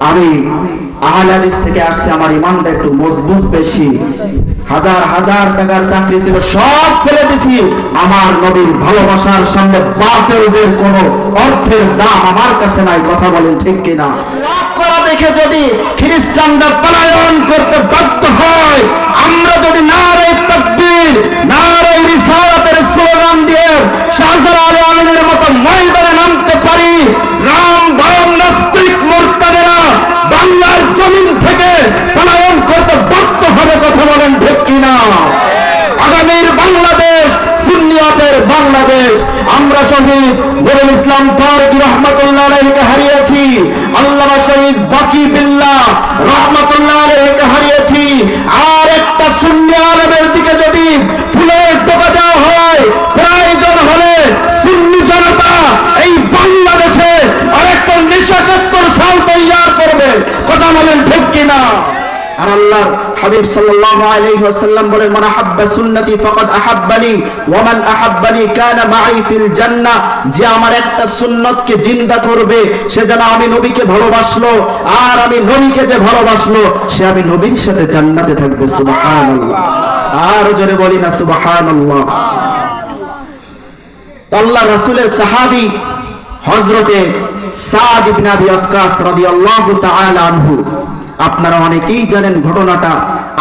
আমি আহলে হাদিস থেকে আসছে, আমার ইমানটা একটু মজবুত বেশি। হাজার হাজার টাকার চাকরি ছিল, সব ফেলে দিছি আমার নবীর ভালোবাসার সামনে। বাতিলদের কোনো অর্থের দাম আমার কাছে নাই। কথা বলেন ঠিক কিনা? করা দেখে যদি খ্রিস্টানরা পলায়ন করতে বাধ্য হয়, আমরা যদি নারে তাকবীর নারে রিসালাতের স্লোগান দিয়ে শাহজালাল আলমের মতো ময়দানে নামতে পারি, রাম ভরম নাস্তিক মুরতাদেরা বাংলার জমিন থেকে পলায়ন করতে বাধ্য হবে। কথা বলেন ঠিক কিনা? আগামীর বাংলাদেশ সুন্নিয়াতের বাংলাদেশ। আমরা শহীদ নুরুল ইসলাম ফারুকী রহমাতুল্লাহ আলাইহিকে হারিয়েছি, আল্লামা শহীদ বাকি বিল্লাহ রহমাতুল্লাহ আলাইহিকে হারিয়েছি। আর একটা সুন্নি আলেমের দিকে যদি ফুলের টোকা দেওয়া হয়, প্রয়োজন হলে সুন্নি জনতা এই বাংলাদেশে আরেকটা 1971 সাল তৈরি করবে। কথা বলেন ঠিক কিনা? আর আল্লাহর হাবিব সাল্লাল্লাহু আলাইহি ওয়াসাল্লাম বলেন, মান আহাব্বা সুন্নতি ফাকাদ আহাব্বানি ওয়া মান আহাব্বানি কানা মাই ফিল জান্নাহ। যে আমার একটা সুন্নতকে জিন্দা করবে, সে যেন আমি নবীকে ভালোবাসলো, আর আমি নবীকে যে ভালোবাসলো, সে আমি নবীর সাথে জান্নাতে থাকবে। সুবহানাল্লাহ। আর জোরে বলি না সুবহানাল্লাহ। আল্লাহ রাসূলের সাহাবী হযরতে সাদ ইবনে আবি ওয়াক্কাস রাদিয়াল্লাহু তাআলা আনহু, আপনারা অনেকেই জানেন ঘটনাটা।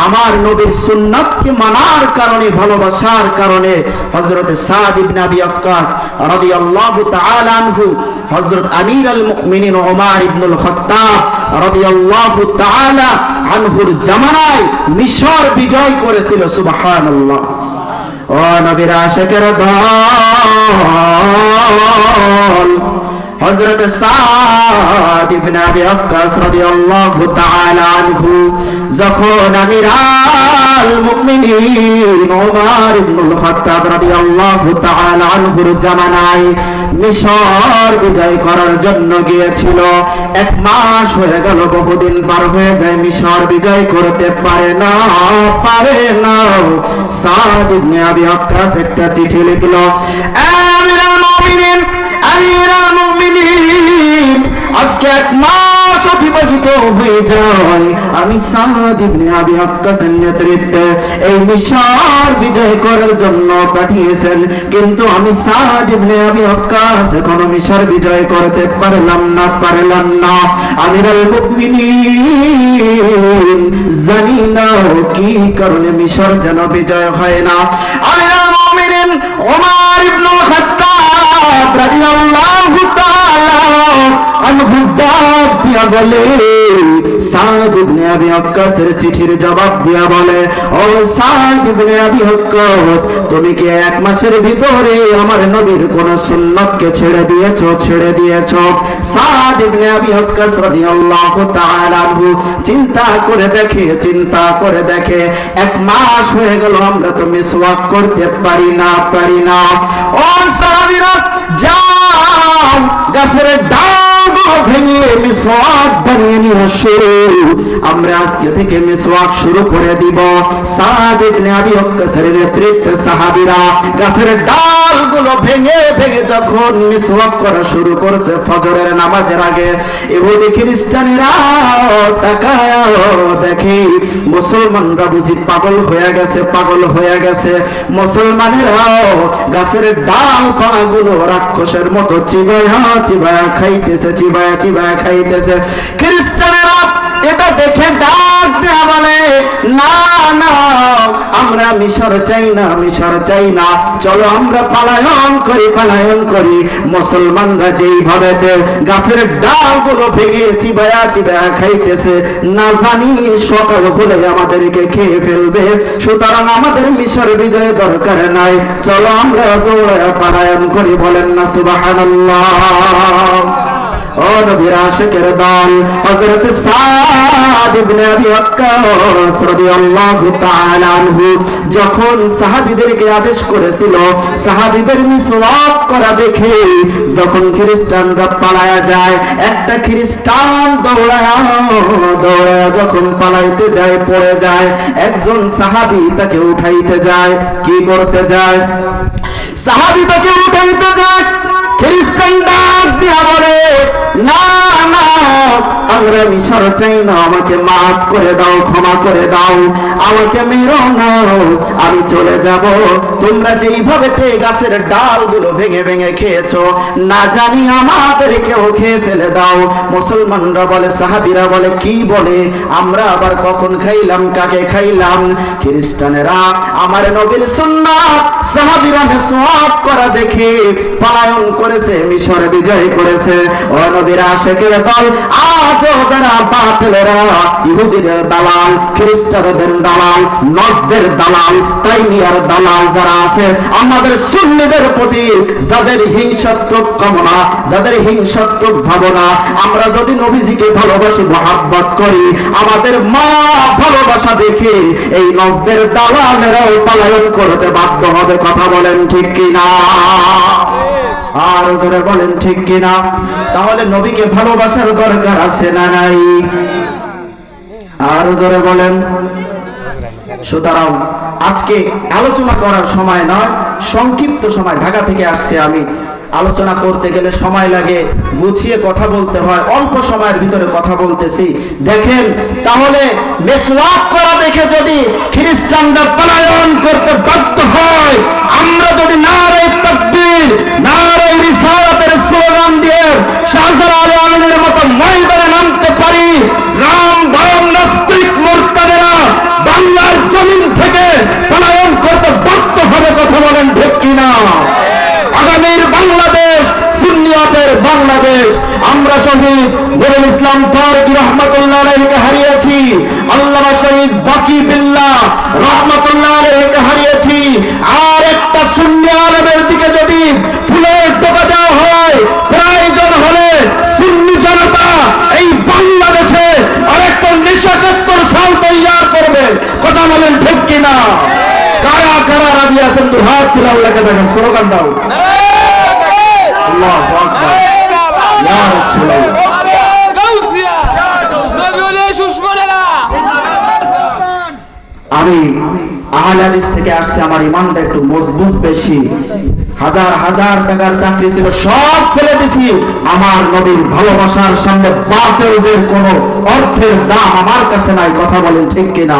আমার নবীর সুন্নাতকে মানার কারণে, ভালোবাসার কারণে হযরত সাদ ইবনে আবি ওয়াক্কাস রাদিয়াল্লাহু তাআলা আনহু হযরত আমিরুল মুমিনিন ওমর ইবনুল খাত্তাব রাদিয়াল্লাহু তাআলা আনহুর জামানায় মিশর বিজয় করেছিল। সুবহানাল্লাহ। ও নবীর আশিকের দল, হযরত সাদ ইবনে আবি ওয়াক্কাস রাদিয়াল্লাহু তাআলা আনহু যখন আমিরুল মুমিনিন ওমর ইবনুল খাত্তাব রাদিয়াল্লাহু তাআলা আনহুর জামানায় মিশর বিজয় করার জন্য গিয়েছিল, 1 মাস হয়ে গেল, বহুদিন পার হয়ে যায়, মিশর বিজয় করতে পারে না। সাদ ইবনে আবি ওয়াক্কাস একটা চিঠি লিখলো, আমিরুল মুমিনিন, আমিরুল মুমিনিন, আজকে 1 মাস অতিবাহিত হয়ে যায়, আমি সাদ ইবনে আবি ওয়াক্কাসের নেতৃত্বে এই মিশর বিজয় করার জন্য পাঠিয়েছেন, কিন্তু আমি সাদ ইবনে আবি ওয়াক্কাস এখনো মিশর বিজয় করতে পারলাম না। আমিরুল মুমিনিন, জানি না কি কারণে মিশর যেন বিজয় হয় না। আমিরুল মুমিনিন ওমর ইবনুল খাত্তাব রাদিয়াল্লাহু তাআলা আনহু ডাক দিয়া বলে, সাদ ইবনে আবি ওয়াক্কাসের চিঠির জবাব দিয়া বলে, ও সাদ ইবনে আবি ওয়াক্কাস, তুমি কি 1 মাসের ভিতরে আমার নবীর কোন সুন্নতকে ছেড়ে দিয়েছো? সাদ ইবনে আবি ওয়াক্কাস রাদিয়াল্লাহু তাআলা আনহু চিন্তা করে দেখে 1 মাস হয়ে গেল, আমরা তো মিসওয়াক করতে পারি না। ও সাহাবীরা, যাও গাছের ডাল ভেঙে মিসওয়াক বানিয়ে নিয়ে আসো, আমরা আজকে থেকে মিসওয়াক শুরু করে দিব। সাদ ইবনে আবি ওয়াক্কাসের নেতৃত্বে সাহাবীরা গাছের ডালগুলো ভেঙে যখন মিসওয়াক করা শুরু করেছে ফজরের নামাজের আগে, ইহুদি খ্রিস্টানেরা তাকায় দেখে মুসলমানরা বুঝি পাগল হয়ে গেছে। মুসলমানেরাও গাছের ডাল পানাগুলো রাক্ষসের মতো চিবায়া খাইতেছে। খ্রিস্টানেরা এটা দেখে ডাক দেয়া বলে, না, আমরা মিশর চাই না, চলো আমরা পালায়ন করি। মুসলমানরা যেইভাবে গাছের ডালগুলো ভেঙে চিবায়া খাইতেছে, না জানি সকাল হলে আমাদেরকে খেয়ে ফেলবে, সুতরাং আমাদের মিশর বিজয় দরকার নাই, চলো আমরা পালায়ন করি। বলেন না সুবহানাল্লাহ। ও নবীর আশিকের দল, হযরত সাদ ইবনে আবি ওয়াক্কাস রাদিয়াল্লাহু তাআলা আনহু যখন সাহাবীদেরকে আদেশ করেছিল, সাহাবীদের মিসওয়াক করা দেখে যখন খ্রিস্টানরা পালায়া যায়, একটা খ্রিস্টান দৌড়ায়া যখন পালাইতে যায়, পড়ে যায়, একজন সাহাবী তাকে উঠাইতে যায়। কি করতে যায়? সাহাবী তাকে উঠাইতে যায়। খ্রিস্টান ডাক দিয়া বলে, না না, আমরা মিশর চাই না, আমাকে মাফ করে দাও, ক্ষমা করে দাও, আমাকে মেরো না, আমি চলে যাব। তোমরা যেইভাবে তে গাছের ডালগুলো ভেঙে ভেঙে খেয়েছো, না জানি আমাদেরকেও খেয়ে ফেলে দাও। মুসলমানরা বলে, সাহাবীরা বলে, কি বলে? আমরা আবার কখন খাইলাম, কাকে খাইলাম? খ্রিস্টানেরা আমার নবীর সুন্নাত সাহাবীরা মিসওয়াক করা দেখে পলায়ন করেছে, মিশর বিজয় করেছে। ও নবীর আশিকের দল, আজও যারা বাতিলেরা, ইহুদিদের দালাল, খ্রিস্টানদের দালাল, নজদের দালাল, তাইমিয়ার দালাল যারা আছে, আমাদের সুন্নিদের প্রতি যাদের হিংসাত্মক কামনা, যাদের হিংসাত্মক ভাবনা, আমরা যদি নবীজিকে ভালোবাসি, মহাব্বত করি, আমাদের মা ভালোবাসা দেখে এই নজদের দালালেরাও পলায়ন করতে বাধ্য হবে। কথা বলেন ঠিক কিনা? আর জোরে বলেন ঠিক কিনা? তাহলে নবীকে ভালোবাসার দরকার আছে না নাই? আর জোরে বলেন। সুতরাং আজকে আলোচনা করার সময় নয়, সংক্ষিপ্ত সময়, ঢাকা থেকে আসছে আমি, আলোচনা করতে গেলে সময় লাগে, গুছিয়ে কথা বলতে হয়, অল্প সময়ের ভিতরে কথা বলতেছি। দেখেন, তাহলে মিসওয়াক করা দেখে যদি খ্রিস্টানরা পলায়ন করতে বাধ্য হয়, আমরা যদি নারে তাকবীর, নারে রিসালাতের স্লোগান দিয়ে শাহজালাল আলমের মতো ময়দানে নামতে পারি, রাম ভয়ং নাস্তিক মুরতাদেরা বাংলার জমিন থেকে পলায়ন করতে বাধ্য হবে। কথা বলেন ঠিক কিনা? আগামীর বাংলাদেশ সুন্নিয়াতের বাংলাদেশ। আমরা শহীদ নুরুল ইসলাম ফারুকী রহমাতুল্লাহ আলাইহিকে হারিয়েছি, আল্লামা শহীদ বাকি বিল্লাহ রহমাতুল্লাহ আলাইহিকে হারিয়েছি। আর একটা সুন্নি আলেমের দিকে যদি ফুলের টোকা দেওয়া হয়, প্রয়োজন হলে সুন্নি জনতা এই বাংলাদেশে আরেকটা 1971 সাল তৈরি করবে। কথা বলেন ঠিক কিনা? কারা কারা রাজি আছেন? তো হাত তুলে আল্লাহকে দেখেন, স্লোগান দাও। আল্লাহু আকবার, ইয়া রাসূলুল্লাহ। আমি আহলে হাদিস থেকে আসছে, আমার ইমানটা একটু মজবুত বেশি। হাজার হাজার টাকার চাকরি ছিল, সব ফেলে দিছি আমার নবীর ভালোবাসার সামনে। বাতিলদের কোনো অর্থের দাম আমার কাছে নাই। কথা বলেন ঠিক কিনা?